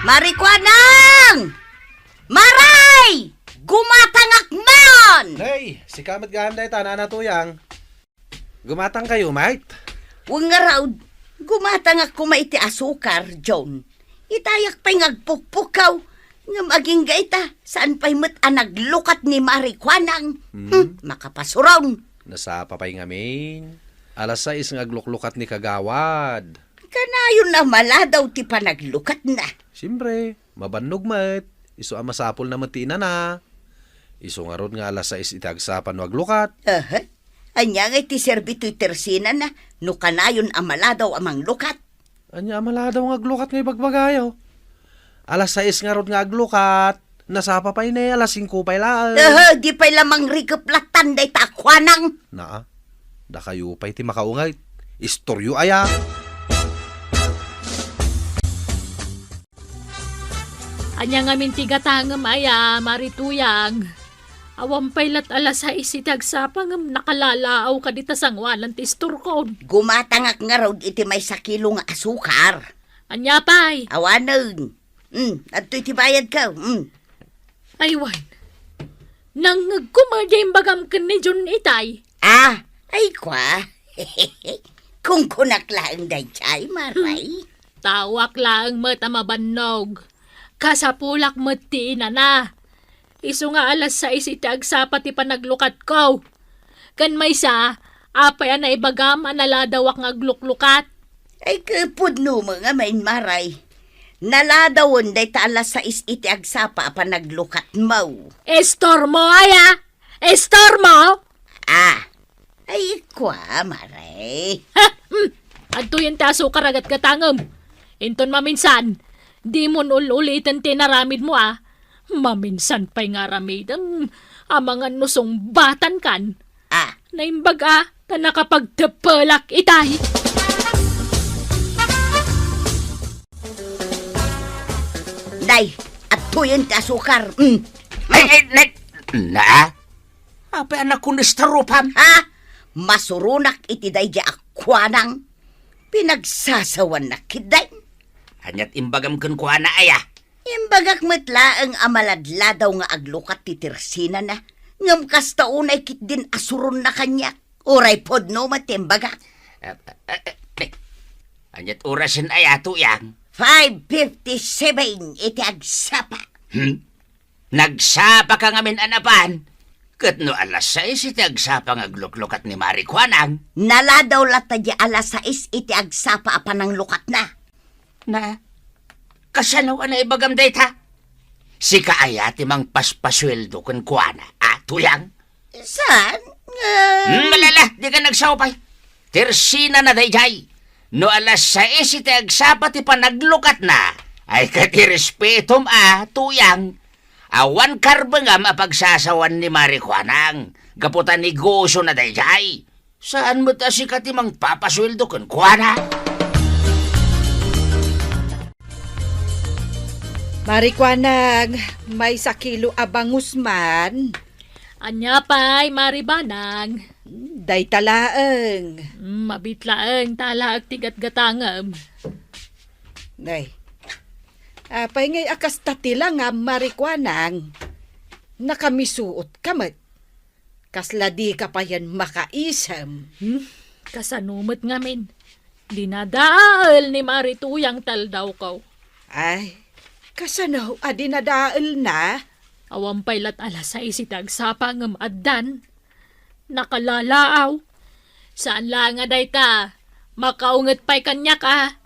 Marikwanang! Maray! Gumatangak man! Hey, si Kamat Gahanday tanana tuyang. Gumatang kayo, mate? Huwag nga raw, gumatangak ko maiti asukar, John. Itayak pa'y ngagpukpukaw. Nga maging gaita, saan pa'y mat anaglukat ni Marikwanang. Makapasuron. Nasapa pa'y ngamin. Alas 6 ngagluklukat ni Kagawad. Kanayon na maladaw ti panaglukat na. Siyempre, mabannog mat. Iso ang masapol na matina na. Iso nga ron nga alas 6 itagsapan waglukat. Anya nga ti serbito'y tersina na, no kanayon amaladaw amang lukat. Anya maladaw nga aglukat ngay bagbagayo. Alas 6 nga ron nga aglukat. Nasapa pa'y na alas 5 pa'y laan. Di pa'y lamang rikaplatan day takwanang. Naa, da kayo pa'y ti makaungay. Istoryo aya. Anya nga mintigatangam aya, marituyang. Awang paylat alas 6 itagsapang nakalalaaw ka dita sangwalan ti istorkon. Gumatangak nga raw iti may sakilo nga asukar. Anya pay? Awanan. Adto'y ti bayad ka. Aywan. Nang kumadyay bagam ken ni John itay. Ay kwa. Kung kunaklaan day chay, maray. Tawak lang mat mabannog. Kasapulak mat ti na. Isu nga alas 6 itagsapat ti panaglukat ko. Kan may sa, apay na ibagam analadawak nga agluklukat. Ay kapod no mga main maray. Naladawon day ta alas 6 iti agsapa panaglukat mo. Estor mo aya! Estor mo! Ay kwa, maray. Adto yung taso karagat katangam. Inton maminsan, di mo ulitin tinaramid mo Maminsan pa'y nga ramid ang amangan nusong batan kan. Naimbag ta nakapagtapalak itay. Day, at tuyen ti asukar. Apa anak ko ni starupam? Masurunak iti day di akwanang. Pinagsasawan na kiday. Hanyat imbagam kun ko na aya. Imbagak metla ang amaladladaw nga aglukat ti tersina na. Ngam kasta unay kit din asuron na kanya. Uray pod no matimbaga. Hanyat orasin aya tuyang. 5:57 iti agsapa. Nagsapa ka ngamin anapan. Kat no alas 6 iti agsapa nga gluklukat ni Marikwanang. Naladaw lata di alas 6 iti agsapa apan ng lukat na. Kasanaw na ibagam dayta. Si kaaya ti mang paspasweldo kun kuana. Tuyang? Saan? Malala, di ka nagsawpay. Tersina na dayjay. No alas 6 iti agsapa ti panaglukat na. Ay katirespetom tuyang. Awan karba nga mapagsasawan ni Marikwanang. Gaputan negosyo na dayjay. Saan mo ta si katimang papasweldo kun kuana? Marikwanang, may sakilo abangus man. Anya pa'y maribanang. Day talaeng. Mabitlaang talaag tigat gatangam. Day. Apay ngay akas tatila nga Marikwanang. Nakamisuot kamat. Kasla di ka pa yan makaisam. Kasanumat ngamin. Dinadaal ni Marituyang taldaw ko. Ay, kasanaw adinadaal na. Awang paylat alas 6 itagsapa ngam addan. Nakalalaaw. Saan lang nga day ta? Makaungat pa'y kanya ka.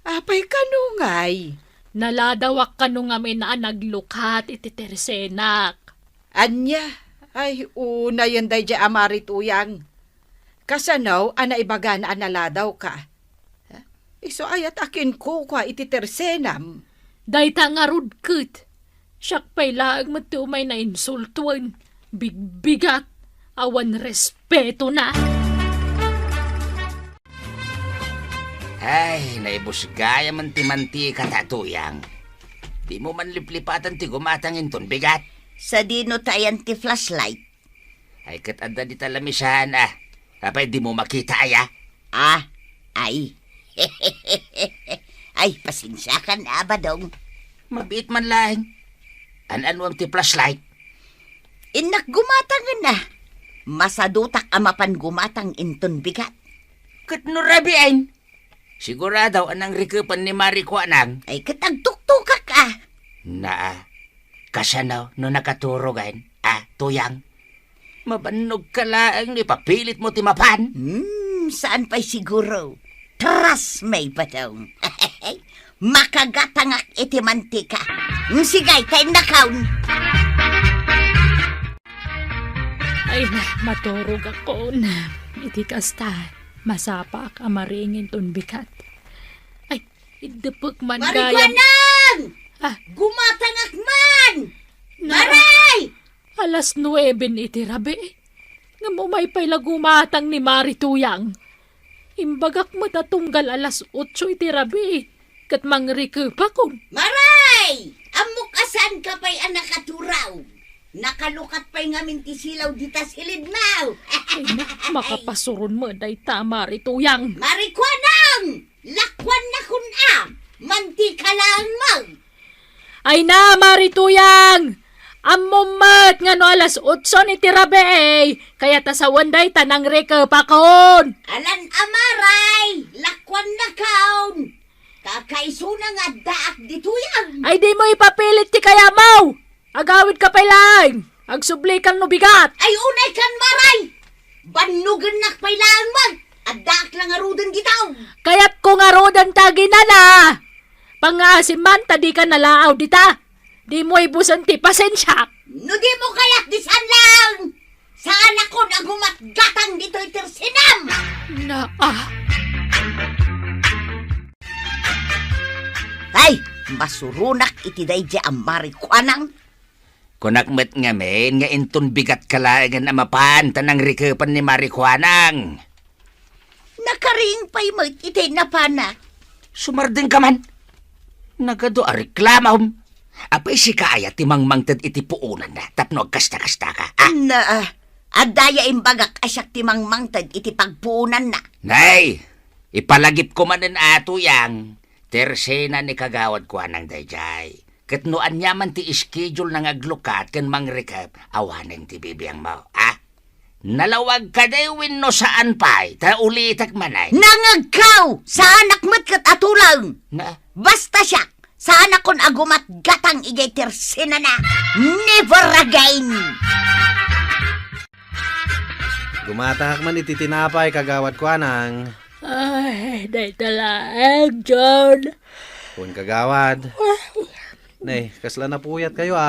Apay kanungay. Naladawak kanungamin na naglukat iti tersenak. Anya, ay una yan day dya Marituyang. Kasanaw, ibaga na analadaw ka. Iso ayat akin ko kwa iti tersenam. Dayta nga rudkut. Siyak pa'y laag matumay na insultuan. Bigbigat. Awan respeto na. Ay, naibusgaya man ti katatuyang. Di mo man liplipatan ti gumatangin ton bigat. Sa dino tayan ti flashlight. Ay katanda di talamisahan Kapay di mo makita aya. Ay. Ay, pasensya ka na, Badong. Mabit man lang. Ano ang ti flashlight? Inak gumatang na. Masadutak amapan gumatang inton bigat. Kat no rabiain. Sigurado anang rikupan ni Marikwanang. Ay, katagtuktukak ka. Naa, kasanaw no nakaturogan. Tuyang. Mabanog ka lang, ipapilit mo timapan. Saan pa'y siguro? Trust may Badong. Makagatangak iti mantika. Sigay, kay nakaon. Ay na, maturog ako na. Iti kasta, masapak amaringin ton bikat. Ay, idepek man gayam. Marikwanang! Ah, Gumatangak man! na, Maray! alas 9 iti rabi. Nga mo may pala gumatang ni Marituyang. Imbagak matatunggal alas 8 iti rabi. Kat mangrike pa kon. Maray! Amok asan ka pa'y anakaturaw? Nakalukat pa'y ngamin ti silaw dita silid now. Ay na, makapasuron mo day ta Marituyang. Marikwanang! Lakwan na kun mantika lang mag. Ay na, Marituyang! Amumat nga no alas 8 ni tirabe kaya tasawan day tanang reke pa kon. Alan amaray! Lakwan na kaon! Kakaisuna nga daak dito yan! Ay di mo ipapilit ti kaya mau! Agawid ka pa lang! Agsubli kang no bigat! Ay unay kan maray! Banugan nak pailaan mag! At daak lang arudan ditaw! Kaya't kung arodan tagi na na! Pangasim man tadi ka nalaaw dita! Di mo ibusan ti pasensya! No di mo kaya't disan lang! Saan ako na gumatgatang dito itirsinam! Na Ay! Masurunak iti dayja ang Marikwanang! Kunakmet nga men, nga inton bigat kalaangan amapan tanang rikupan ni Marikwanang. Nakaring pa'y mo't iti napana. Sumarding ka man. Nagado a reklamahom. Apay si kaaya timangmangtad iti puunan na tapno agkasta-kasta ka. Na, adaya imbagak asyak timang mangtad iti pagpuunan na. Nay, ipalagip ko man ato yang tersena ni kagawad ko anang dayjay. Katnoan niya man ti schedule ng aglukat kan mangrekap awanan ti bibiyang mo. Nalawag ka dewin no saan pa'y ta ulitak manay. Nangagkaw! Sa anak mo't kat atulang! Na, Basta siya! Sa anak kon agumat gatang igay tersina na! Never again! Gumatahak man iti tinapay kagawad ko anang. ay, day talaag, John. Kung kagawad. Nay, kasla na puyat kayo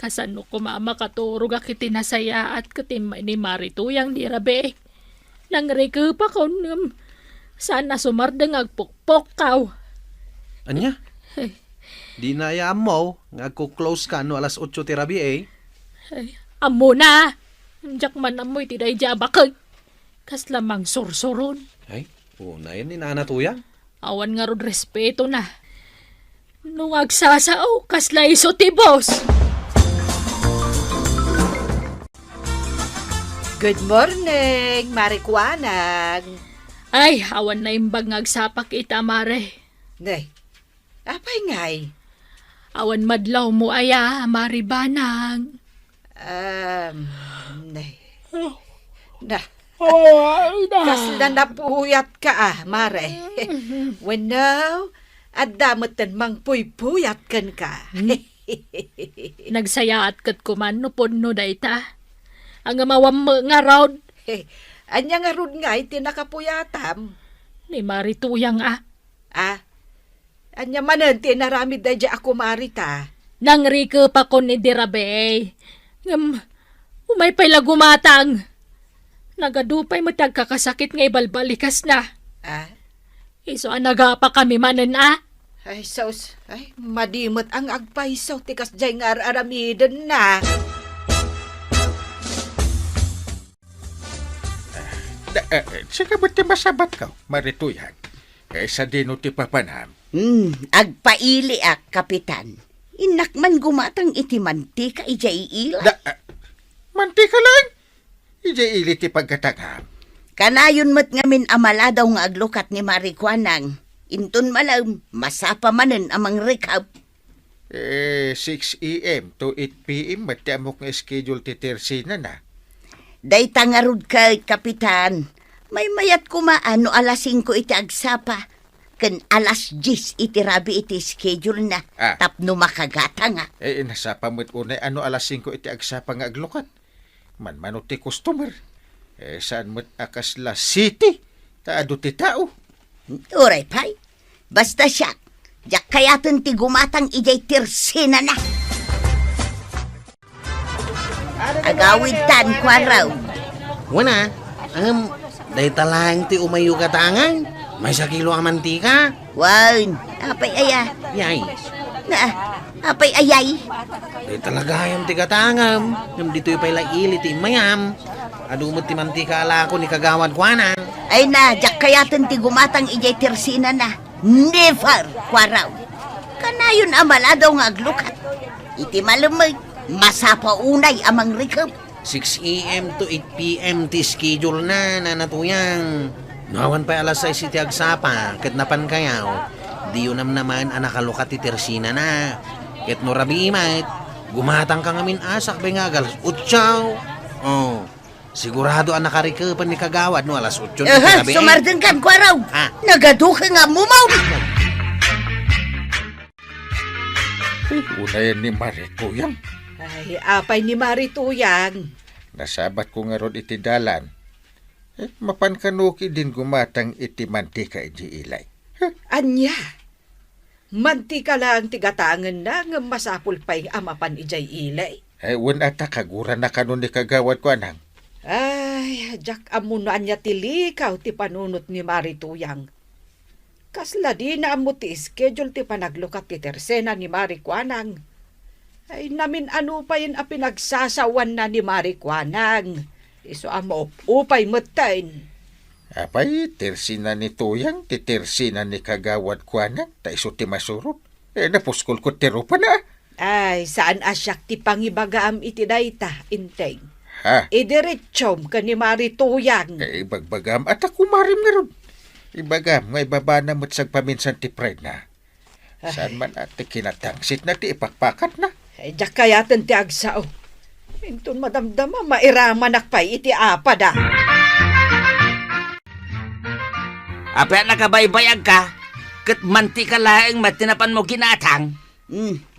Kasano ko mama katurog ak iti nasaya at katimay ni Marituyang di rabe. Nang reke pa kon sana sumardeng agpukpok kaw. Anya? Ay, Di na ayaam mo, nga close ka no alas 8 ti rabi ay, amo na. Diyak man amoy ti day jabakag. Kas lamang sursuron. Ay, una yan ni nanatuyang. Awan nga rod respeto na. Nung agsasao, kasla iso ti boss. Good morning, Marikwanang. Ay, awan na imbag ngagsapak ita, mare. Nay, apay ngay? Awan madlaw mo aya, maribanang. Nay. Kasla napuyat ka mare. Wanaw, at damutan mang puyat kan ka. Nagsaya at kat kuman no ponno dayta. Ang amawam mo nga raud. Anya nga rod nga iti nakapuyatam. Ni Marituyang Anya manan ti naramid da dya ako marita. Nang rike pa ko ni Dirabe. Umay pa'y lagumatang. Nagadupay mo tagkakasakit nga ibalbalikas na. Iso anaga pa kami manen Ay, sos, madimot ang agpaisaw tikas dyan nga aramiden na. Sige ba't ti masabat ka, Marituyan? Sa dino ti papanam. Agpaili kapitan. Inakman gumatang iti mantika ijay ila. Mantika lang. Ija ili ti pagkatagam. Kanayon mo't ngamin amala daw nga aglukat ni Marikwanang. Inton malam, masapa manen amang rekab. 6 a.m. to 8 p.m. mati amok nga schedule ti Tersina na. Day tangarod kay kapitan. May mayat kumaano alas 5 iti agsapa. Ken alas 10 iti rabi iti schedule na. Ah. Tapno makagata nga. Nasapa mo't unay alas 5 iti agsapa nga aglukat. Manmano ti customer. Saan mo't akasla city? Taado ti tao. Uray pay. Basta siya. Diyak kayatan ti gumatang ijay Tersina na. Agawid tan kwa raw. Wana, day talang ti umayo katangan. May sa kilo ang mantika. Wan, apay aya. Yay, Na, apay ayay. day talaga yung ti katangam. Yung dito'y pala ili ti mayam. Adumot ti mantika ala ko ni kagawad ko na. Ay na, diyak kayatan ti gumatang ijay Tersina na. Never kwa raw. Kanayon amaladaw nga aglukat. Iti malamay, masapa unay amang rekab. 6 a.m. to 8 p.m. ti schedule na natuyang. Nawan pa alas 6 iti agsapa, ket napan kayaw. Di yun naman anakalukat ti Tersina na. Ket no rabi imat, gumatang ka ngamin asak bay nga alas 8. Oh, sigurado ang nakarikapan ni kagawad no alas 8 ni kagabi. Sumardeng kan kwa raw. Ah. Nagaduka nga mumaw. Unayan ni Marituyang. Ay, apay ni Marituyang. Nasabat ko nga ron iti dalan. Mapankanuki din gumatang iti mantika iti ilay. Anya, mantika lang tigatangan na nga masapul pa'y amapan ijay ilay. Wan ata kagura na kanon ni kagawad ko anang. Ay, jak amuno anya tilikaw ti panunot ni Marituyang. Kasla di na amo ti schedule ti panaglukat ti Tersena ni Marikwanang. Ay namin ano pa yun a pinagsasawan na ni Marikwanang. Iso amo upay matain. Apay, Tersina ni Tuyang, ti Tersina ni kagawad ko anang, ta iso ti masurot. Napuskol ko tiro pa na. Ay, saan asyak ti pangibagaam iti dayta, inteng. Ha? Idiretsyon ka ni Marituyang. Ibagbagam at ako marim nga ron. Ibagam nga ibaba na mo't sagpaminsan ti Fred na. Saan man at ti kinatangsit na ti ipakpakat na. Ay, jak kayatan ti agsao. Intun madamdama, mairaman akpay iti apada. Apay nakabaybayag ka, kat manti ka laeng matinapan mo ginatang.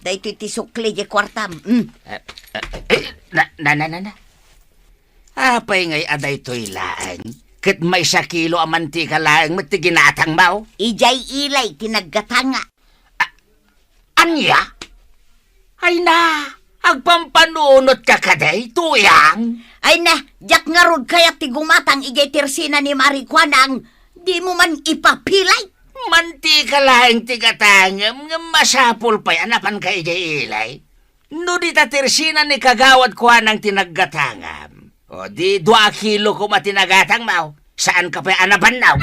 Day ti sukli di kwartam. Na. Apay ngay aday to'y laeng, kat may 1 kilo ang mantika laeng mati ginatang mo. Ijay ilay tinaggatanga. Anya? Ay na, agpampanunot ka kaday, Tuyang. Ay na, diyak nga rod kaya ti gumatang ijay Tersina ni Marikwanang. Di mo man ipapilay. Mantika laeng tigatangam nga masapul pa'y anapan kay jay ilay. No di ta Tersina ni kagawad ko ng tinaggatangam. O di 2 kilo ko matinagatang mau. Saan ka pa'y anapan now?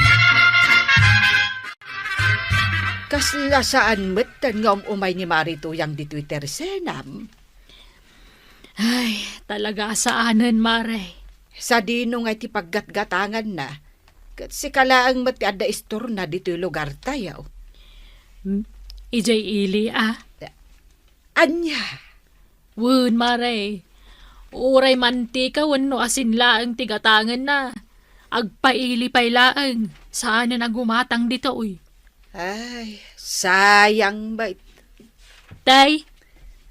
Kasla saan metan nga umay ni Marituyang di Twitter senam. Ay, talaga saanan, Mare. Sa dino nga ti paggatgatangan na. Kat si kalaang mati ada istor na dito'y lugar tayo. Ijay ili, Anya, Wun, Mare. Uray mantika wano asin laang tigatangan na. Agpaili pay laang. Saan na gumatang dito, uy. ay, sayang ba? Tay,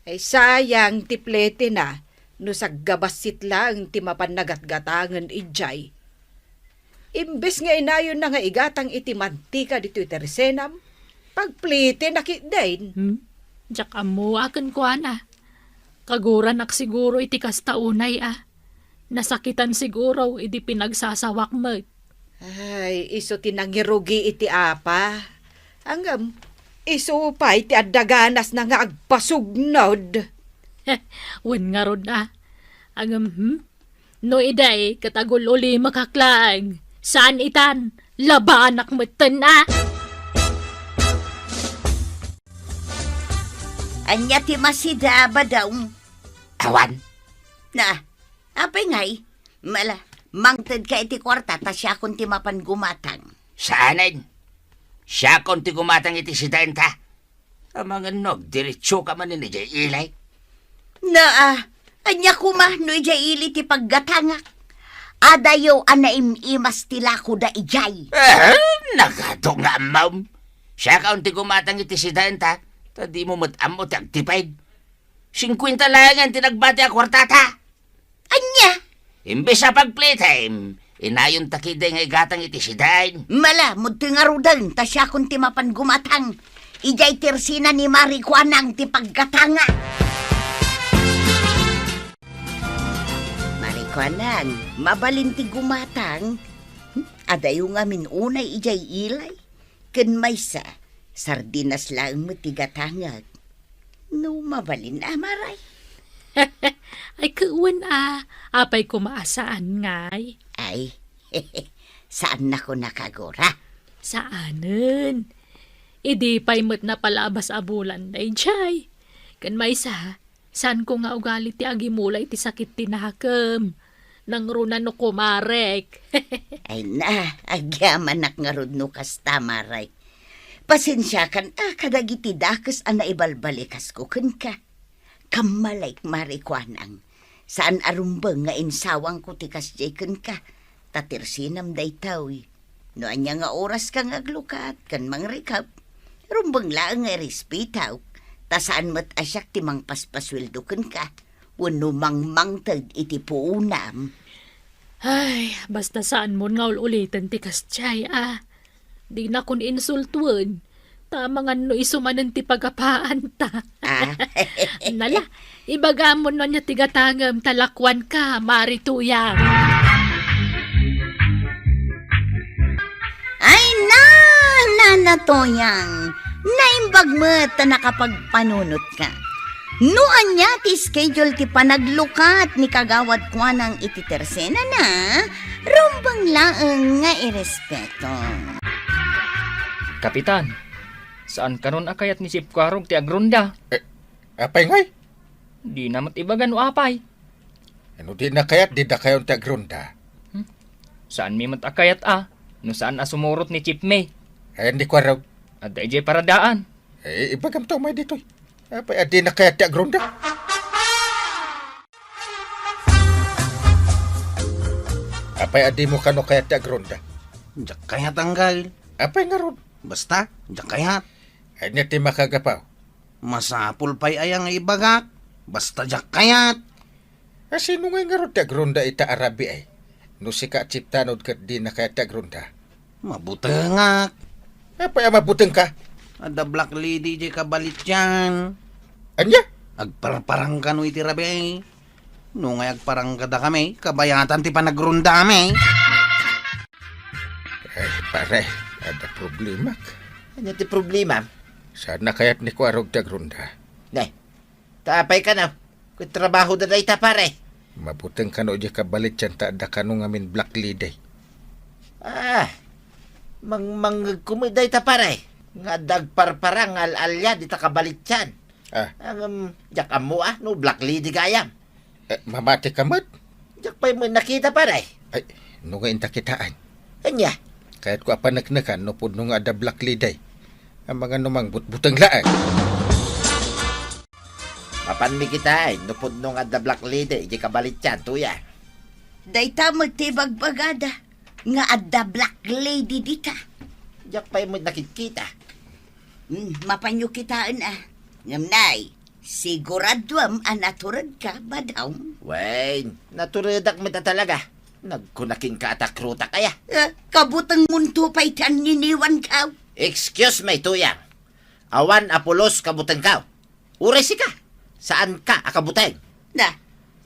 Ay sayang ti plete na. No saggabasit lang ti mapannagatgatangan ijay. Imbes nga inayon na nga igatang iti mantika dito tersenam, pagplite nakitdain. Diyak amo akan ko na. Kaguran ak siguro iti kastaunay Nasakitan siguro iti pinagsasawak mo. Ay, iso tinangirugi iti apa. Anggam, iso pa iti adaganas na nga agpasugnod. Wen nga ron Agam, no iday katagul uli makaklaang. Saan itan? Labanak matan Anya ti masidaba daw. Awan? Na, apay ngay. Mangtad ka iti kwarta ta siya kung ti mapan gumatang. Saanin? Siya kon ti gumatang iti sidenta. Mga diretso ka man ni Jay Ilay. Anya kuma no ijay ili ti paggatangak. Adayo anaim-imas tila ko da ijay. Nagato nga, ma'am. Siya ka unti gumatang iti sidenta. Tadi mo matam mo tagtipaid. 50 lang ang tinagbati a kwartata. Anya? Imbes sa pag-playtime, inayon takiday nga igatang iti sidain. Mala, mudto nga rudan, ta siya kung ti mapan gumatang. Ijay tersina ni Maricuanang ti paggatanga. Maricuanang, mabalin ti gumatang. Adayo nga minunay ijay ilay. Ken maysa, sardinas lang mo ti gatangag. No, mabalin amaray. Ay, kuwan apay kumaasaan ngay. Ay, saan na ko nakagura? Saanen? Idi pa'y mo't na palabas abulan day jay. Kan may saan ko nga ugali ti agimulay ti sakit tinakam. Nang runan no kumarek. Ay na, agyamanak nga rod no kas tamaray. Pasensya kan, kadagiti dakas ana ibalbalikas ko kun ka. Kamalay Maricuanang. Saan arumbang nga insawang ko tikas jay kun ka. Tatirsinam day tawi. No anya nga oras kang aglukat, kan mangrikap. Rumbang lang nga respetaw. Ta saan mat asyak ti mang paspasweldo kun ka. Wano mangmangtag iti puunam. Ay, basta saan mo nga ulitan ti kasjay Di na kun insultuan. Tama nga no isumanan ti pagapaan ta. Nala, ibagamon na niya tigatangam talakwan ka, Marituyang. Ay nanatoyang. Naimbag mo ta nakapagpanunot ka. Noan niya ti schedule ti panaglukat ni kagawad kwa ng ititersena na, rumbang laeng nga irespeto. Kapitan, saan karon akayat ni Sip Kwarog ti Agronda? Apay ngay? Di namat ibagan o apay. Ano di na kayat di da kayon ti agronda? Saan mi mat akayat No saan asumurot ni Chip May? Ay, hindi ko araw. At dayjay paradaan. Ibagam to may ditoy. Apay, di na kayat ti agronda? Apay, adi mo kano kayat ti agronda? Jak kayat anggal. Apay nga ron? Basta, jak kayat. Ay, niya ti makagapaw. Masapul pa'y ayang ibagak. Basta jak kayat. Sino nga ron ti agronda ita Arabi ay? No si ka Chip tanod kat di na kayat ti agronda. Mabutengak. Apay, mabuteng ka? Ada black lady jay kabalit yan. Anya? Agparparang kanu iti rabi. No nga agparang kada kami, kabayatan ti panagrunda kami. Ay, pare, ada problema. Ano ti problema? Saan na kayat ni Kwarog ti agronda? Ne, tapay ka na. Kung trabaho da day ta pare. Mabuteng kano di kabalit yan ta da kano ngamin black lady. Kumiday ta pare. Nga dagparparang al-alya di ta kabalit yan. Jak amo no black lady gayam. Mamati ka mat? Jak pa'y mo nakita pare. Ay, no nga inta kitaan. Anya? Kahit ko apanagnakan, no po nung ada black lady. Ang mga numang butang laan. Mapan mi kita nupod nung adda black lady, di kabalit yan, tuya. Dayta magtibagbagada. Nga adda black lady dita. Jak pa'y mo nakikita. Mapanyo kitaan Ngamnay, siguradwam anaturad ka ba daw? Wayne, naturidak mo ta talaga. Nagkunaking ka atakruta kaya. Kabutang munto pa'y tan niniwan ka. Excuse me, tuyang. Awan apulos kabutang ka. Uresi ka. Saan ka akabuteng? Na,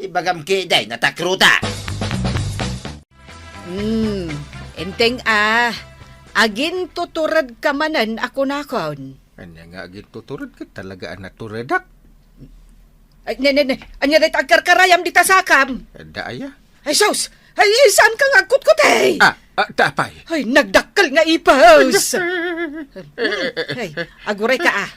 Ibagam kiday natakruta. Enteng agin tuturad ka manan ako nakon. Anya nga agit tuturad ka talaga anaturadak. Ay, anya day tagkarkarayam di tasakam. Daaya? Ay, sus! Ay, saan ka nga kutkutay? Tapay. Ay, nagdakkel nga ipaws. Ay, aguray ka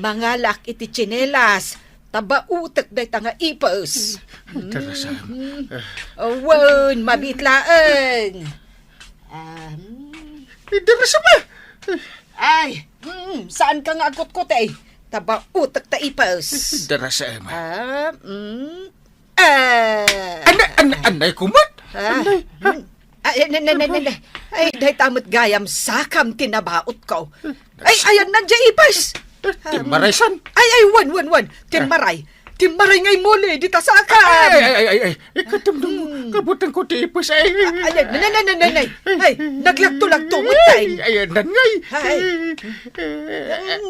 Mangalak iti tsinelas. Tabautek day ta nga ipaws. Tarasan. Awan, mabitlaan. Darasa ba? Ay, Saan ka nga agot-kot eh? Taba utak ta ipos. Dara sa ema. Anay kumat. Ay, dahi tamot gayam sakam tinabaot ko. Ay, ayan nandiya ipos. Timaraysan. Ay, wan. Timaray ngay muli, di ta sakam. Ay. Ikatamdong mo. Kabutan ko tipos ay. Ay, nanay. Ay, naglagto-lagto mo tayo. Ayan na ngay. Ay.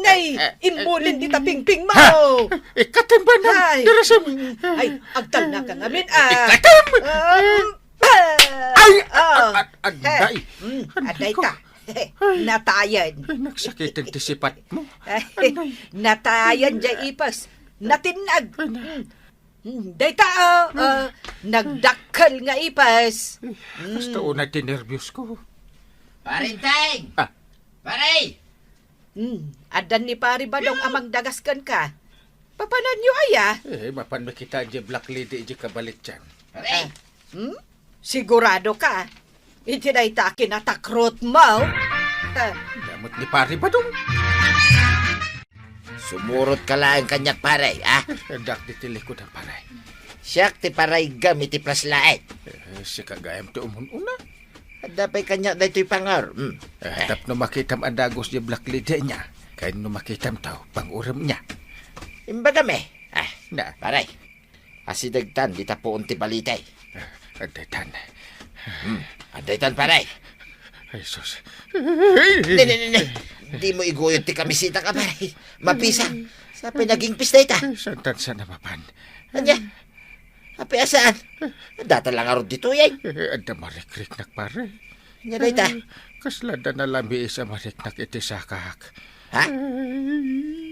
Nay, imulin di ta ping-ping mo. Ikatim ba na? Ay. Dara sa... Ay, agtal na ka namin. Ikatim! Ay! Aday! Aday ta. Natayan. Ay, nagsakitan ti sipat mo. Natayan dya ipas. Natinag. Day ta, nagdakkel nga ipas. Basta una tinervyos ko. Parinteng! Ah. Pare! Adan ni pari ba dong amang dagaskan ka? Papanan nyo aya? Mapan makita di black lady di kabalit dyan. Pare! Sigurado ka? Iti na ita kinatakrot mo? Damot ni pari ba dong? Sumurot ka lang kanyak pare, ah? Dak ditili ko na paray. Siyak ti paray gamit ti plaslaet. Si kagayam ti umun-una. Dapay kanyak na ito'y pangar. Tap no makitam ang dagos di black lady niya. Kaya no makitam tao, pang-uram niya. Imbaga me. Ah, Na, paray. Asidagtan, di tapuon ti balitay. agdatan. Adaytan paray. Ay, sus. Ne. Di mo iguyot ti kamisita ka paray. Mapisa. Sa pinaging pista ita. Santan sa namapan. Anya? Api asaan? Data lang arod dito yan. Ada marikrik nak pare. Anya na ita. Kaslada na lambi sa mariknak iti sakak. Ha?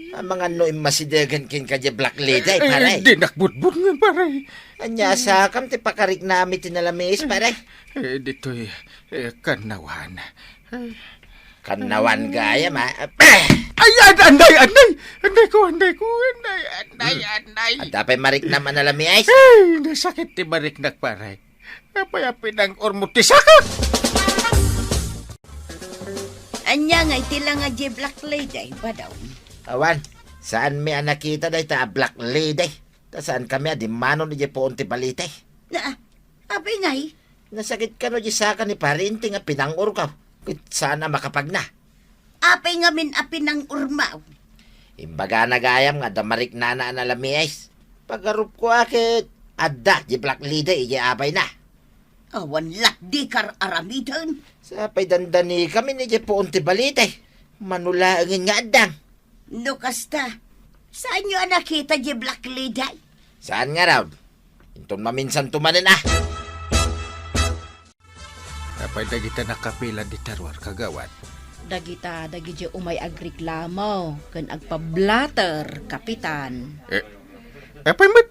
Ang mga noy masidagan kin ka dya black lady paray. Di nakbudbud nga pare. Anya sakam ti pakarik nami tinalamis paray. Dito'y kanawan. Kanawan gaya ma. Ay, anday ko. At dapay marik naman nalami ay. Ay, nasakit ti mariknak pare. Apay-apay ng ormo ti sakak. Anya nga iti lang nga di black lady ba daw? Awan, saan mi nakita day ta black lady? Ta saan kami di mano ni po ti balite? Na, apay ngay. Nasakit ka no di saka ni parinti nga pinangur ka. Sana makapag na. Apay nga min api ng urmaw. Imbaga nagayam nga damarik na nalami ay. Pagarup ko akit. Adda di black lady iji abay na. Awan lakdi kar aramidan. Sa paydandani kami ni po ti balite. Manulaangin nga addang. No kasta, saan nyo nakita di black lady? Saan nga raw? Inton maminsan tumanin ah. Apay dagita nakapila di tarwar kagawad. Dagita umay agreklamo ken agpablater kapitan. Apay mat?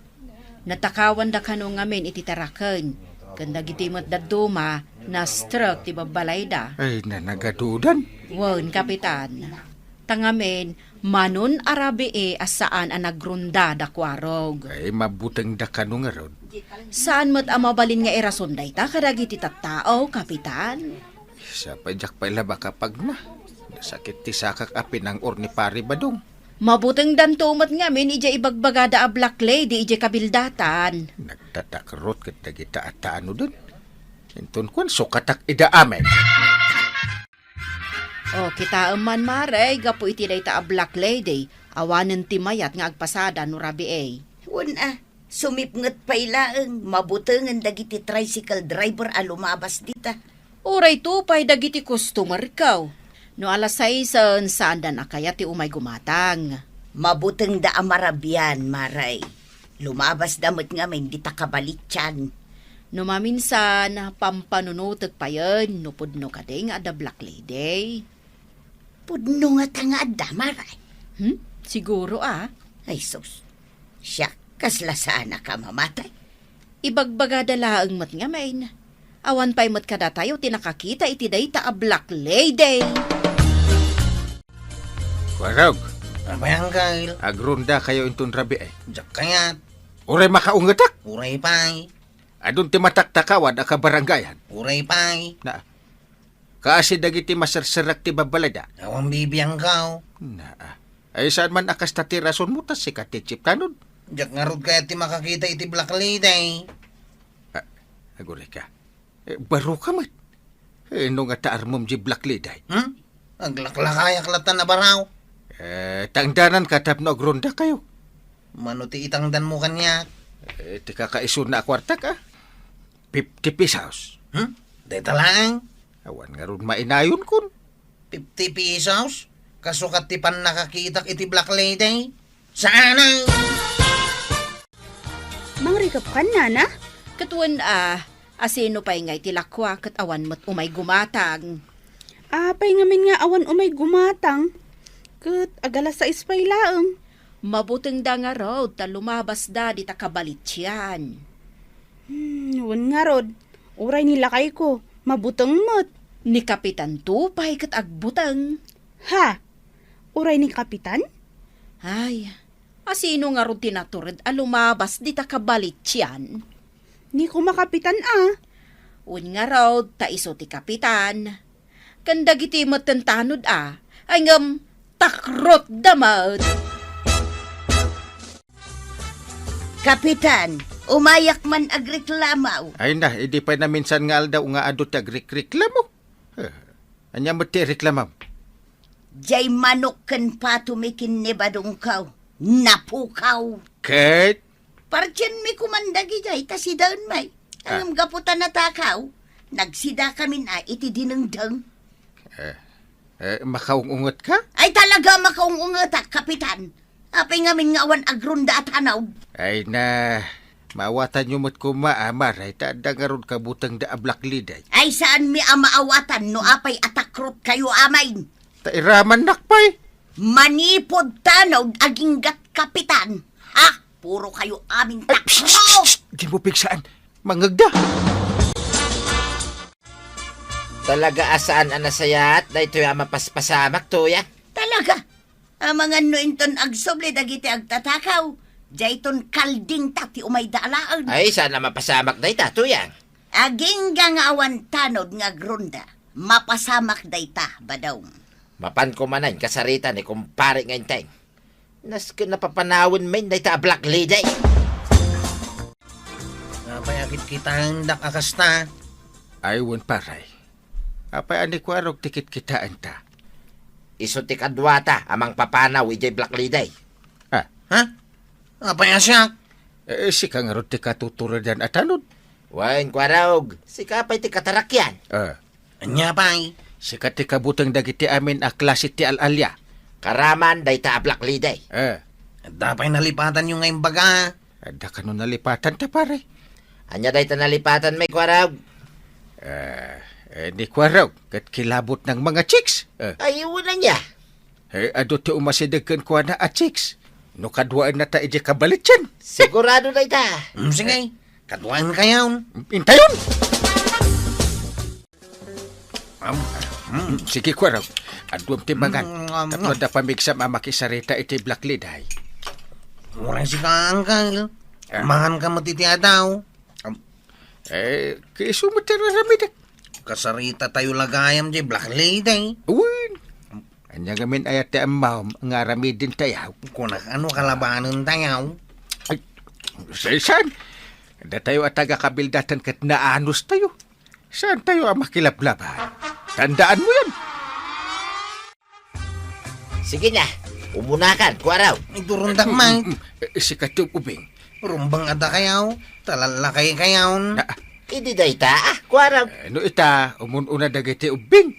Natakawan da kano ngamin iti taraken ken dagiti met daduma na stroke ti babalay da. Ay, nanagadudan. Won kapitan. Tangamen manon arabi asaan ang nagrunda da kwarog. Ay, mabutang da kano nga rod. Saan mo't amabalin nga irason day ta kadagiti tattao kapitan? Sa pajak pa ilaba kapag na. Nasakit ti sakak api ng or ni pari badong. Mabuting dantumat ngamin ija ibagbagada a black lady ija kabildatan. Nagtatakrot kat dagita at taano dun. Inton kwan sukatak ida amen. O kita man mare gapo iti dayta a black lady awanen ti mayat nga agpasada no rabi Wala, sumipnget pa ilaang, mabutangan dagiti tricycle driver a lumabas dita. Uray tupay dagiti customer kaw. No alas 6 saan da na kaya ti umay gumatang. Mabutang da amarabian, maray. Lumabas damot nga may di takabalityan. No maminsan pampanunutag pa yun no pudno ka ding ada black lady. Pudno nga tangada, maray. Siguro Ay sus, siya, kasla sana ka mamatay. Ibagbagada laang mat nga main. Awan pa'y mat kada tayo tinakakita iti dayta a black lady. Warog, Abayang kail. agrunda kayo inton rabi ay. Jak kayat. Uray makaungatak. Uray pay. Adun ti mataktakawad a kabaranggayan. Uray pay. Na, Kasi dagiti masarsarak ti babalada. Awang bibiyang ka. Na, ay saan man akas tati rason mo tas sikat ti chip tanod. Diyak nga rod kaya ti makakita iti Black Lady. Agure ka. Baro ka mat. No nga taar mom di Black Lady. Aglaklakayak latan na baraw. Tangdanan katap no agronda kayo. Mano ti itangdan mo kanya. Ti kakaiso na akwarta ka. 50 pesos. Deta lang. Awan nga ron mainayon kun. 50 pesos. Kasukat ti pan nakakitak iti Black Lady. Saan ang? Mangrikap ka na, na? Katuan asino pa'y ngay tilakwa kat awan mo't umay gumatang. Apay ngamin nga awan umay gumatang. Kat agala sa ispay laeng. Mabuteng da nga raw ta lumabas da di ta kabalit yan. Wan nga rod. Uray nilakay ko. Mabutang mo't. Ni Kapitan Tupay kat agbutang. Ha? Uray ni Kapitan? Ay, asino nga ron tinaturid lumabas di ta kabalit yan. Ni ko makapitan Un nga raw ta iso ti Kapitan. Kandag iti matantanod ay ngam takrot damad. Kapitan, umayak man agreklamaw. Ay na, hindi pa na minsan nga aldaw nga adot agreklamo. Anya mo ti reklamam. Jay manok kan patumikin ni badungkaw. Napukaw. Kate? Parchen mi kumandagi jay tasidaon may. Ang gaputan na takaw. Nagsida kami na iti dinengdeng. Makaungungot ka? Ay talaga makaungungatak, Kapitan. Apay ngamin nga awan agronda at hanaw. Ay na, maawatan nyo mo't kumaamar ay taanda nga ron kabutang da Black Lady. Ay saan mi amaawatan no apay atakrot kayo amay. Tairaman nakpay. Manipod tanaw aginggat, Kapitan. Ha? Puro kayo aming takro. Di mo pigsaan. Mangagda. Talaga asaan anasayat, da ito yung mapaspasamak to ya. Talaga. Ang mga nointon agsoble dagiti agtatakaw. Jayton kalding tati umay dalaan. Ay, sana mapasamak da ita to yan. Aging nga awan tanod nga gronda. Mapasamak dayta, badaw. Mapan ko manan kasarita ni kumpare ngayon tayong. Nas ka napapanawin main da ita Black Lady. Napayakit kita ang dakakasta. Aywan paray. Apay ani ko arog tikit kitaan ta. Iso ti kadwata amang papanaw ijay Black Lady. Ha? Napayasyak. Si kang arog ti katuturadan at anod. Wain ko arog, si kapay ti katarakyan. Anya pa'y. Si kati kabutang dagiti amin a klase ti alalya. Karaman da ita Black Lady. Dapay nalipatan yung ngayong baga. Da ka nun nalipatan ta pare. Anya da ita nalipatan may ko arog. Di ko araw, kat kilabot ng mga chicks. Ay, wala niya. Ado ti umasidagkan ko na a chicks. No kadwaan na ta ije kabalit yan. Sigurado da ita. Sige, katuan kayo. Intayon! Sige ko araw. Adwam timbangan. Tapno da pamigsa mamakisarita iti Black Lady. Murang si ka, Uncle. Mahan ka mo titiyadaw. Kaiso mo tiraramid. Kasarita tayo lagayam di Black Lady. Uwin. Anya gamin ayat ti amam nga ramid din tayaw. Kung ano kalabanan tayo. Saan? Da tayo at taga-kabildatan kat naanos tayo. Saan tayo ang makilablaban? Tandaan mo yan. Sige na, umunakan, kuaraw. Idurundak man. Si Katong Ubing. Rumbang ada kayaw. Talalakay kayaw. Hindi da ita, kuaraw. No ita, umununa dagiti Ubing.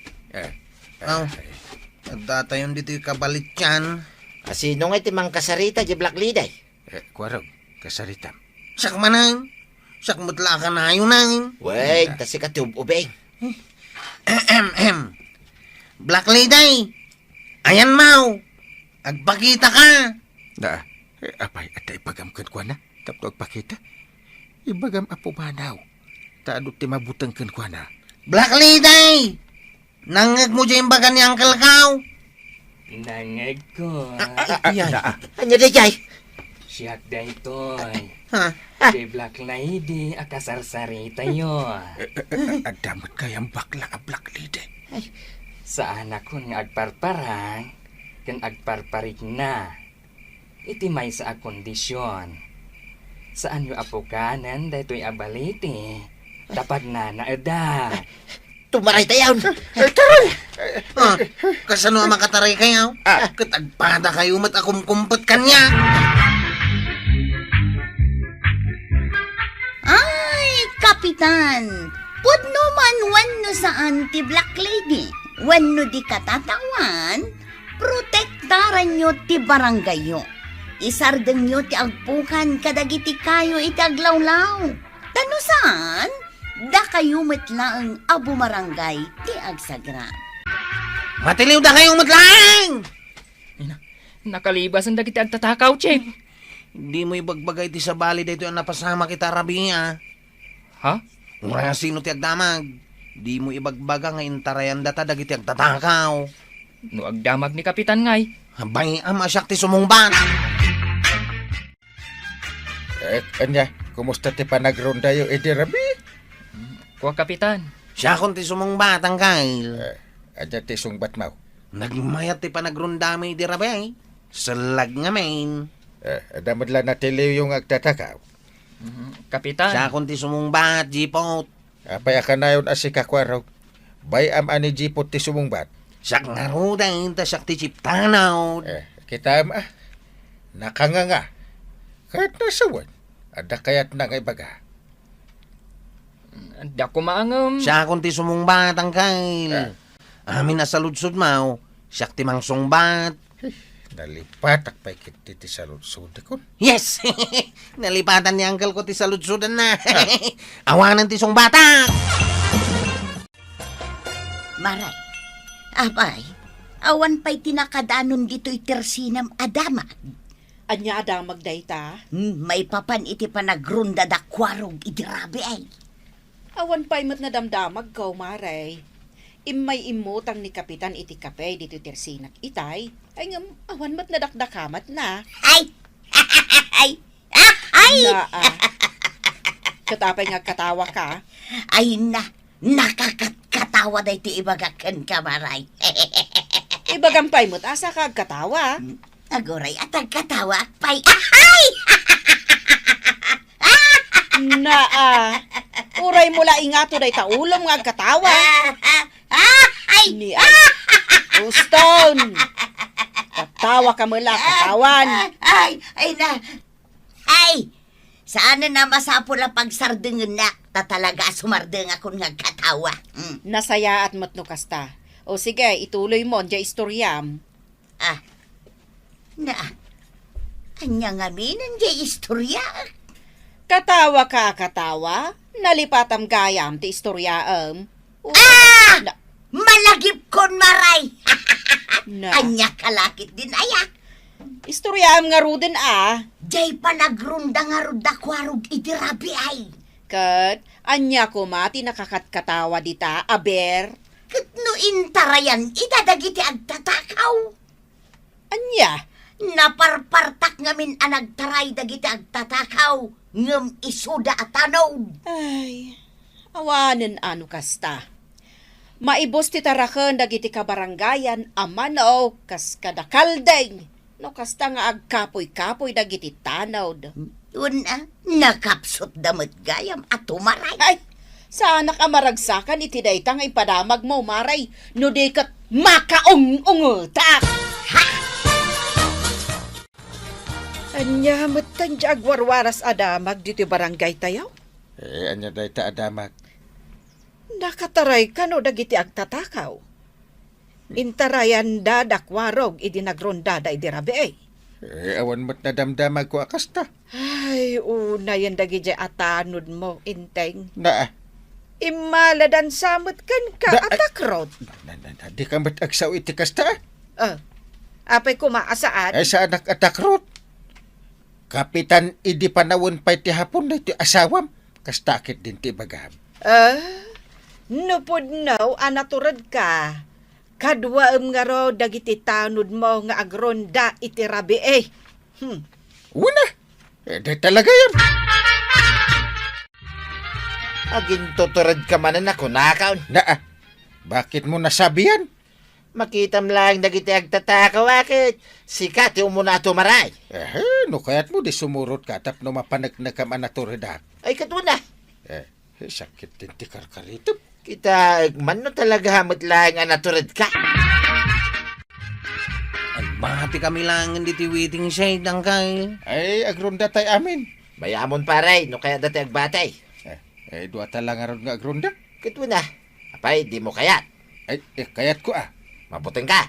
Ada tayo dito yung kabalit yan. Sino nga timang kasarita di Black Lady? Kuaraw, kasaritam. Sak manang. Sak mutla ka na yun nang. Wait, tasi ka tububeng. Black Lady. Ayan mau. Agpakita ka. Apay, at ipagamkan ko na. Tapos agpakita. Ibagam apo manaw. Taano ti mabutang kan ko na. Black Lady. Nangag mo dyan baga ni Uncle Cow. Nangag ko. Anya da jay? Siyak da itoy. Ha? Black Lady, akasarsarita yun. Adamat kayang bakla a Black Lady. Saan ako nga agparparang, kan agparparik na. Iti may sa kondisyon. Saan yu apukanan daytoy abaliti. Tapad na naeda. Tumaray tayo. Kasano ang makataray kayo? Katagpada kayo mat akumkumpot kanya. Ay, Kapitan! Pudno man wano sa anti-black lady. Wano di katatawan, protektaran nyo ti barangay yo. Isardeng nyo ti agpukan kadagiti kayo iti aglawlaw. Tano saan? Da kayo matlaang abo marangay ti agsagra. Matiliw da kayong matlang! Nakalibas ang dagiti agtatakaw, Chip. Di mo ibagbagay ti sa bali dito ang napasama kita rabi ha. Ha? Mura sino ti agdamag. Di mo ibagbaga nga intarayan data dagiti agtatakaw. No agdamag ni Kapitan ngay. Habay asyak ti sumungban. Anya, kumusta ti panagronda yung Edi Rabi? Kuha Kapitan. Siya kon ti sumungbat ang kail. Anya ti sungbat mo. Nagmayat ti panagrundami di rabay. Salag nga main. Damad lang natiliw yung agtatakaw. Kapitan. Siya kon ti sumungbat, jipot. Apay akanayon asi kakwaraw. Bayam ani jipot ti sumungbat. Siya nga rudain, ta siya ti chiptanaw. Kita nakanganga. Kahit nasawan. Ada kayat na ngay baga. Dako maangam. Siya kon ti sumungbat ang kail. Amin na sa ludsod mo. Siya ti mang sungbat. Nalipatak pa ikiti ti saludsod ko. Yes! Nalipatan ni uncle ko ti saludsudan na. Awanan ti sungbatak. Maray, abay, awan pa'y tinakadanon dito'y tersinam adama. Anya adamag dayta. May papan iti panagrunda da kwarog idirabi ay. Awan pa'y mat na damdamag ko, Maray. Imay imutang ni Kapitan iti kapay dito tersinak itay. Ay ngam, awan mat na dakdakamat na. Ay! Ay! Ay! Katapay nga katawa ka. Ay na! Nakakatawa da iti ibagakan ka, Maray. Ibagampay mo't asa ka katawa. Agoray at agkatawa pay. Ay! Uray mula ingato day taulong nga katawa. Ay! Ni ay. Houston! Katawa ka mula, katawan. Ay! Ay na! Ay! Saan na masapula pagsardengin na? Tatalaga sumardeng akong nagkatawa. Nasaya at matno kasta. O sige, ituloy mo, dya istoryam. Anya nga minan dya istorya. Katawa ka, katawa. Nalipatam gayam ti istoryaam. Malagip kon, Maray! Na. Anya kalakit din ayak. Istoryaam nga ruden Jay panagrunda nga ruda kwarog itirabi ay. Kat, anya ko mati nakakatkatawa dita, aber. Kat no intarayan, idadagiti agtatakaw. Anya? Naparpartak ngamin anagtaray dagiti agtatakaw. Ngam isuda at tanod. Ay, awanan ano kasta. Maibos ti taraken dagiti kabarangayan amano kas kadakaldeng. No kasta nga agkapoy-kapoy dagiti tanod. Una, nakapsot damot gayam at tumaray. Ay, sana ka maragsakan iti daytang ipadamag mo, Maray. No di kat makaung-ungutak. Anya, matan di agwarwaras adamag dito barangay tayaw? Anya day ta adamag. Nakataray ka no dagiti agtatakaw. Intarayan da dakwarog idinagronda da idirabe. Awan mo't na damdamag ko akasta. Ay, una yan dagiti atanod mo, inteng. Imaladan samot kan ka atakrod. Di ka mo't agsaw iti kasta. Apay kumaasaan? Ay sa anak atakrod. Kapitan idi panawon pa'y ti hapon na iti asawam. Kastakit din ti bagam. Nupod no, anaturad ka. Kadwaam nga ro dagiti tanod mo nga agronda iti rabi Una, di talaga yan. Agin tuturad ka manan ako nakaon. Bakit mo nasabi yan? Makitam lang dagiti agtatakaw akit. Sikat yung muna tumaray. No kaya't mo di sumurot ka tap no mapanagna ka manaturedak. Ay katuna. Sakit din ti karkarito. Kita man no talaga hamot lang ang naturid ka. Ay, bahati kami lang hindi tiwiting shade, Uncle. Ay, agronda tay amin. Bayamon paray, no kaya dati agbatay. Dua talang aron nga agronda. Katuna. Apay, di mo kayat. Ay, kayat ko Mabuting ka.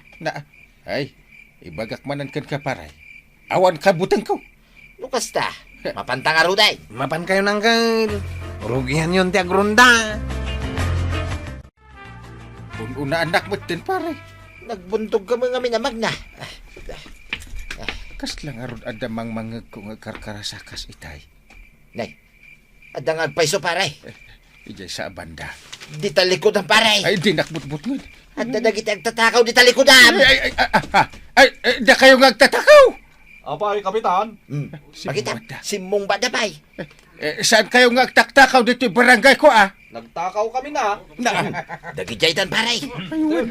Ay, ibagak manan kan ka paray. Awan ka butang ko. Lukas ta. Mapantang aruday. Mapan kayo, Uncle. Rugihan yun ti agrunda. Kung una anak mo din paray. Nagbuntog ka mga minamag na. Kas lang aron adamang mga kung karkarasakas itay. Nay, adang agpaiso paray. Ijay sa banda. Di talikod ang paray. Ay, di nakbutbut mo. At dadagit agtatakaw di talikodan. Da kayo nga agtatakaw. Apay, Kapitan. Makita, simong badapay. Saan kayo nga agtaktakaw dito yung barangay ko Nagtakaw kami na. Dagijaytan paray. Ayun.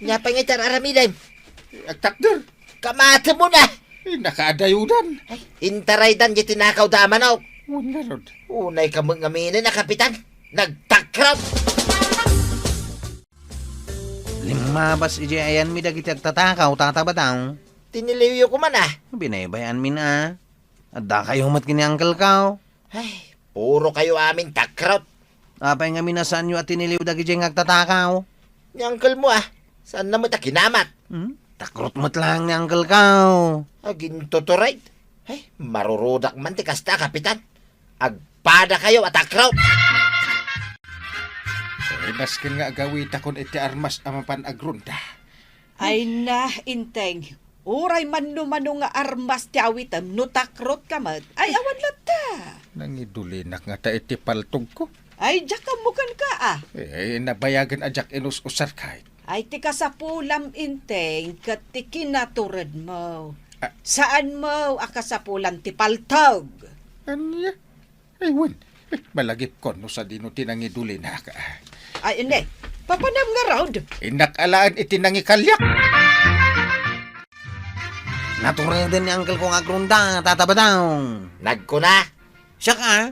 Nya pangitar aramidan. Agtakder. Kamata mo na. Nakaadayudan. Intaraydan di tinakaw damanaw. Wala rod. Unay ka mga aminin na kapitan. Nagtakrap. Limabas ije ayan mi dagiti agtatakaw tatabataw. Tiniliyo ko man Binaybayan min Adda kayo mat kini Uncle kaw. Ay, puro kayo amin takrap. Apay nga minasan nyo at tiniliw dagiti agtatakaw. Ni uncle mo Saan na mo ta kinamat? Takrot mo't lang ni Uncle kaw. Agin tuturay. Ay, marurudak man ti kasta kapitan. Agpada kayo at takrap. Naskin nga agawita kon iti armas amapan agrunda. Ay na, inteng. Uray mano-mano nga armas ti awitam, no takrot ka mat. Ay, awan lata. Nangidulinak nga ta iti paltog ko. Ay, diyak ka mukan ka Nabayagan ajak inus-usar kahit. Ay, tika sa pulam, inteng, kat ti kinaturad mo. Saan mo akasapulan ti paltog? Anya? Aywan. Malagip ko no sa dino tinangidulinak. Ay, hindi. Papanam nga raud. Inakalaan iti nangikalyak. Natural din ni Uncle kong agrunda tatabataw. Nagkuna. Siya ka.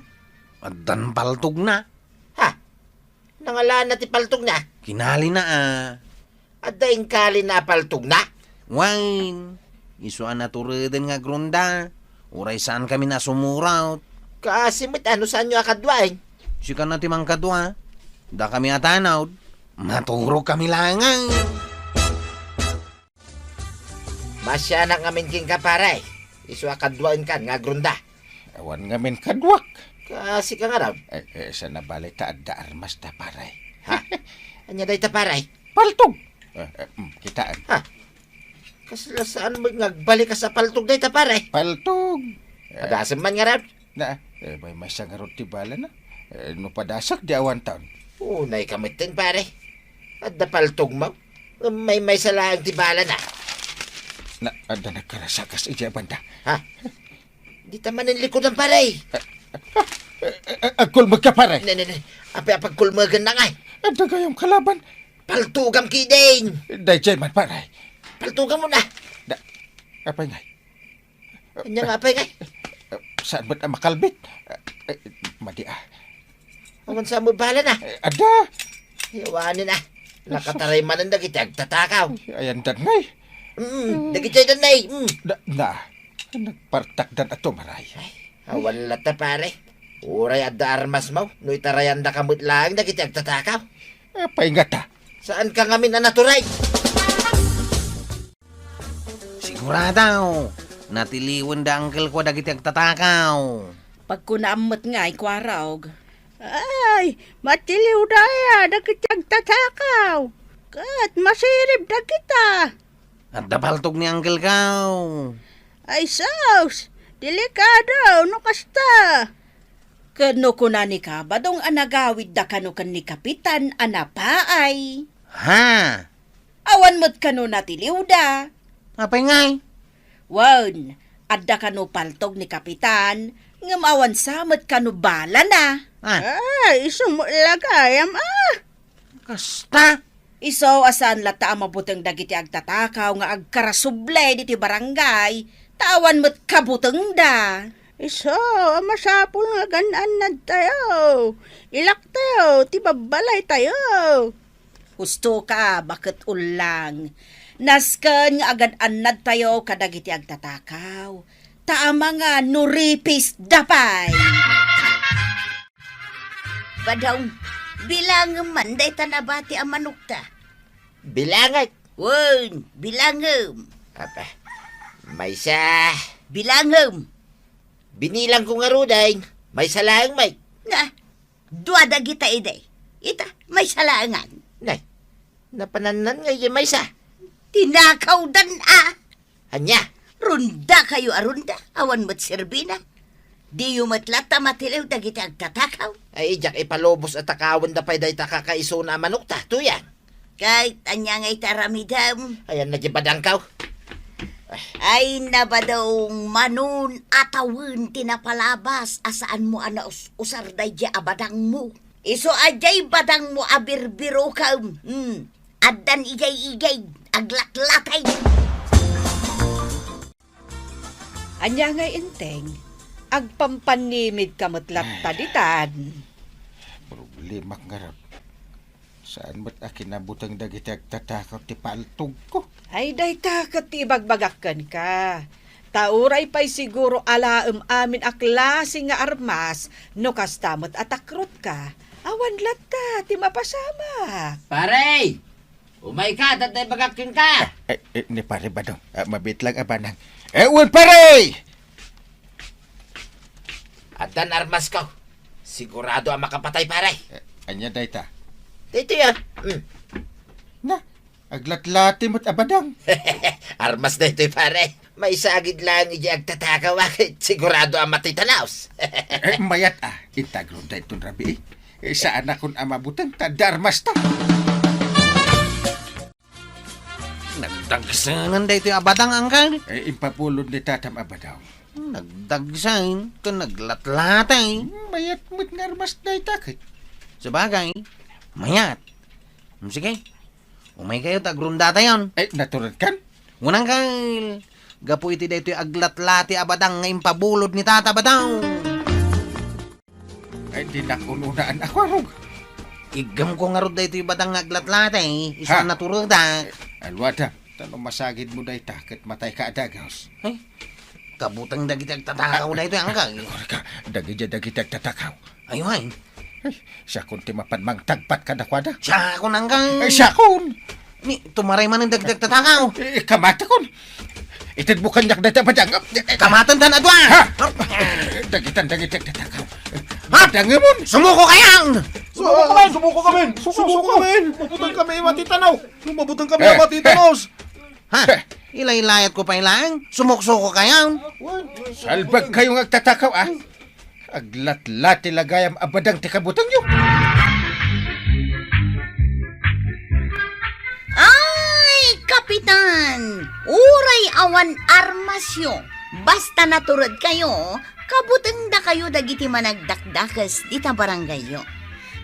Addan paltog na. Nangalaan na ti paltog na. Kinali na At daing kali na paltog na. Wine. Isuan natural din nga agrunda. Uray saan kami na sumuraw. Kasimit saan nyo akadwain? Sika na timang kadwa. Da kami atanaw. Maturog kami langang. Masya na ngamin king kaparay. Isu akadwain kan nga grunda. Awan nga min kadwak. Kasi ka nga raw. Sa nabalay ta adda armas ta paray. Anya day taparay? Paltog. Kitaan. Kasla saan mo ngagbalik ka sa paltog day taparay? Paltog. Padasam man nga raw. May masya nga ron tibala na. No padasak di awan taon. Unay kamitin pare. Adda paltog mo. May salaang tibala na. Adda nagkarasakas ija banda. Di taman ang likodan pare. Agkulmag ka pare. Apa pagkulmagan na nga. Adda gayong kalaban. Paltugam kiding. Dayjay man pare. Paltugam mo na. Apay ngay. Anya nga apay ngay. Saan ba't makalbit? Madi Awan sa mo bala na. Ada. Iwanin Nakataray man ang dagiti agtatakaw. Ayan dan ngay. Dagiti danay. Nagpartakdan ato maray. Awan lata pare. Uray adda armas mo. No itarayan da kamut lang dagiti agtatakaw. Apay nga ta. Saan ka ngamin na naturay? Siguradaw. Natiliwan da Uncle ko dagiti agtatakaw. Pagkunaamot nga ay kwarawg. Ay, matiliw daya, dagitag tatakaw. Kat masirib da kita. Adda paltog ni Uncle kaw. Ay, saus, delikado, no kasta. Kano kunani ka, badong anagawid da kano kan ni kapitan, anapaay. Ha? Awan mo't kano natiliw da. Apay ngay? Wan, adda kano paltog ni kapitan, ngamawan samot kano bala na. Ay, sumulagayam Kasta? Iso asan lata ang mabutang dagiti agtatakaw nga agkarasuble diti barangay, tawan mo't kabutang da. Iso, masapul nga ganan na tayo. Ilak tayo, tibabalay tayo. Husto ka, bakit ulang? Nasken nga agad anad tayo kadagiti agtatakaw. Taama nga nuripis dapay. Badong, bilang manday tanabati ang manukta. Bilangat. Wen, bilangem. Apa? May sa... Bilangem. Binilang ko nga ruday. May salang may. Na, duwada kita iday. Ita, may salangan. Nay, napananan nga yung may sa. Tinakaw dan Hanya, Runda kayo arunda, awan mo't sirbina. Di yumatlata matilaw dagiti agtatakaw. ay ijak ipalobos at takawan da pa'y day takakaiso na manukta. Tuyan. Kahit anya nga'y taramidam, Ayan na jibadang kaw. ay nabadong manun atawin tinapalabas asaan mo ana usar day di abadang mo. Iso ajay badang mo abirbiro ka. Addan igay-igay, aglatlatay. Anya nga inteng, agpampanimid kamatlat taditan. Problema nga rap. Saan ba't akin nabutang dagiti agtatakaw ti paltog ko? Ay day takat ibagbagakan ka. Tauray pa'y siguro alaem amin a klase nga armas no kastamot atakrot ka. Awan lata, ti mapasama. Pare! Umay ka, tatay bagakin ka! Ni pare ba dong? Mabit lang abanang. Ewan pare! At dan armas ka. Sigurado ang makapatay, pare. Anya day ta? Dito yan. Na, aglatlati mo't abadang. Armas na ito'y pare. May sagid lang iji agtatakaw. Sigurado ang matitanaos. Mayat itagron da itong rabi. Saan akong amabutang tadarmas ta? Nagdagsanan da ito yung abadang angkan. Impapulod ni tatam abadaw. Nagdagsain, ito naglatlatay. Mayat mo't ngarmas na itakit. Sabagay, mayat. Sige, umay kayo, tagrunda tayon. Natural kan? Unang kail, gapu iti da ito yung aglatlati abadang ngayon pabulod ni tata badaw. Ay, di na kununaan ako, arog. Igam ko nga ro da ito yung badang aglatlati. Ha? Isa naturog da. Alwada, tanong masagid mo da itakit matay ka adagaws. Ay, kabutang dagiti agtatakaw da ito yung angkang. Ka, dagiti agtatakaw. Ayun, Siya kung timapan mang tagpat ka nakwada. siya ako nangkang. Siya kun! Ni, tumaray man ang dagdag tatakaw. Kamata kun! Itid bukan yak data padang. Kamatan tan adwa. Dagitan agtatakaw. Padangimon! Sumuko kayang! Sumuko kami! Mabutang kami matitanaw! Mabutang kami matitanaw! Ha? Ilay-layat ko pa ilang? Sumuksuko kayang? Salbag kayong agtatakaw, Aglat-lat ilagayam abadang tikabutang nyo. Ay, kapitan! Uray awan armasyo. Basta naturod kayo, kabuteng da kayo dagiti managdakdakas dita barangay yo.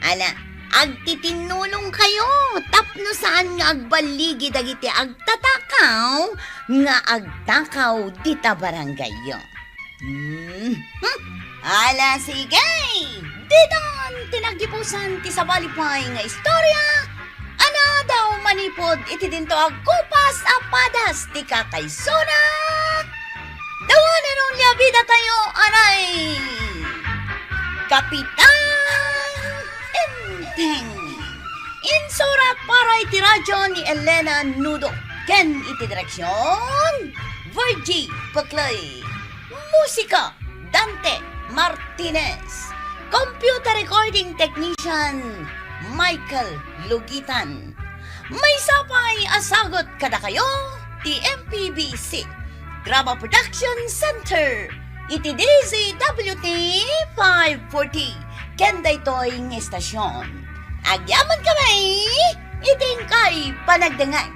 Ala, agtitinulong kayo, tapno saan nga agbaligi dagiti agtatakaw, nga agtakaw dita barangay yo. Ala, sige! Ditan, tinagipusan ti sabalipay nga istorya. Ana daw manipod iti dinto agkupas apadas ti kakaysona. Dawanan nung liabida tayo, anay! Kapitan Enteng. Insurat para iti radyo ni Elena Nudo. Ken iti direksyon, Virgie Paclay. Musika, Dante Martinez. Computer recording technician, Michael Lugitan. May sapay asagot kada kayo, ti MPBC. Drama Production Center. Iti DZWT 540. Kenday toy ng estasyon. Agyaman kami, iting kay panagdangay.